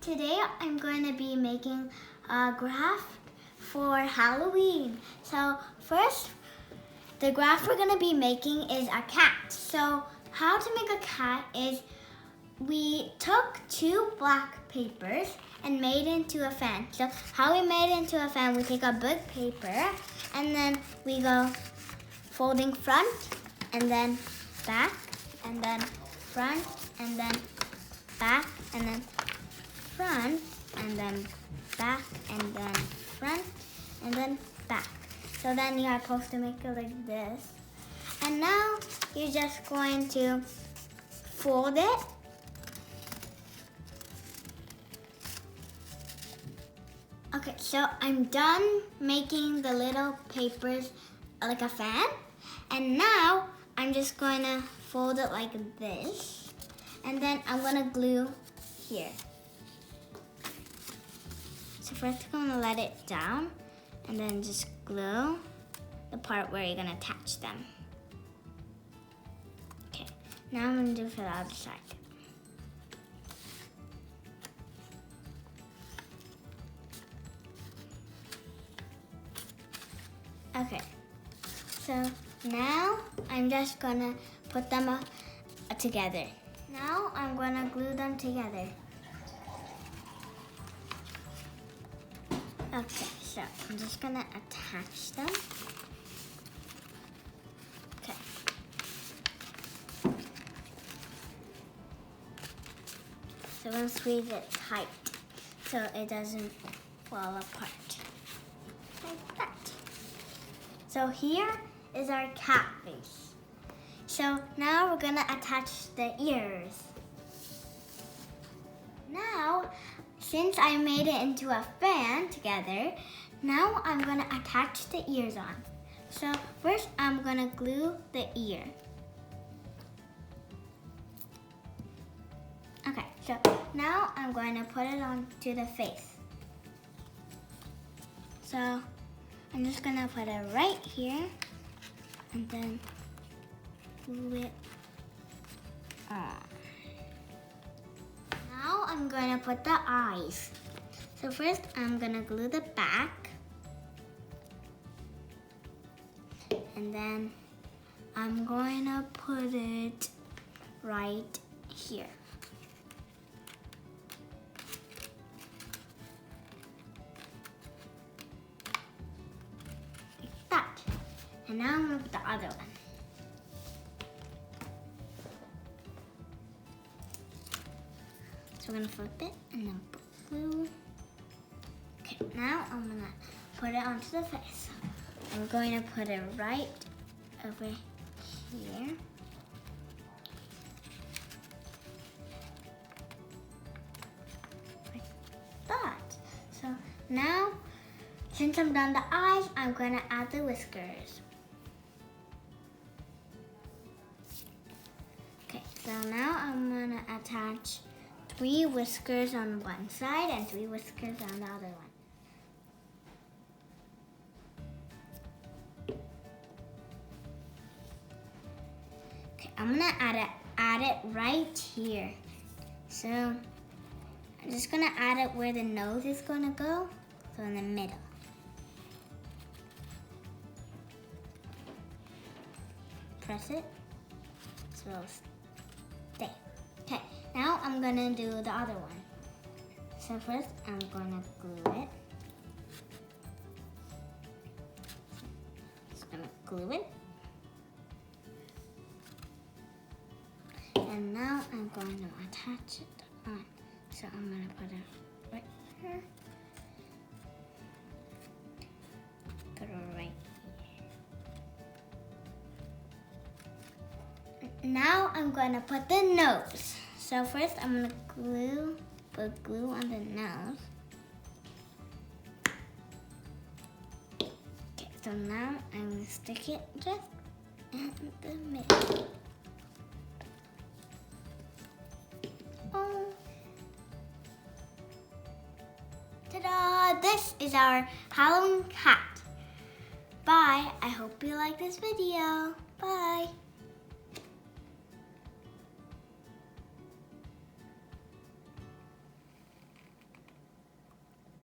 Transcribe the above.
Today I'm going to be making a graph for Halloween. So first, the graph we're going to be making is a cat. So how to make a cat is we took two black papers and made into a fan. So how we made it into a fan, we take a big paper and then we go folding front and then back and then front and then back and then front and then back and then front and then back. So then you are supposed to make it like this. And now you're just going to fold it. Okay, so I'm done making the little papers like a fan. And now I'm just going to fold it like this. And then I'm going to glue here. So first I'm going to let it down and then just glue the part where you're going to attach them. Okay, now I'm going to do for the other side. Okay, so now I'm just gonna put them together. Now I'm gonna glue them together. Okay, so I'm just gonna attach them. Okay. So I'm gonna squeeze it tight so it doesn't fall apart. Like that. So here is our cat face. So now we're gonna attach the ears. Now, since I made it into a fan together, now I'm gonna attach the ears on. So first I'm gonna glue the ear. Okay, so now I'm going to put it onto the face. So I'm just gonna put it right here and then glue it on. Now I'm gonna put the eyes. So first I'm gonna glue the back and then I'm going to put it right here. And now I'm going to put the other one. So we're going to flip it and then put glue. Okay, now I'm going to put it onto the face. I'm going to put it right over here. Like that. So now, since I'm done the eyes, I'm going to add the whiskers. So now I'm gonna attach 3 whiskers on one side and 3 whiskers on the other one. Okay, I'm gonna add it right here. So I'm just gonna add it where the nose is gonna go, so in the middle. Press it, so it'll stay. Okay, now I'm gonna do the other one. So first I'm gonna glue it. Just gonna glue it. And now I'm going to attach it on. So I'm gonna put it right here. Put it right here. Now I'm going to put the nose. So first I'm going to put glue on the nose. Okay, so now I'm going to stick it just in the middle. Oh. Ta-da! This is our Halloween cat. Bye. I hope you like this video. Bye.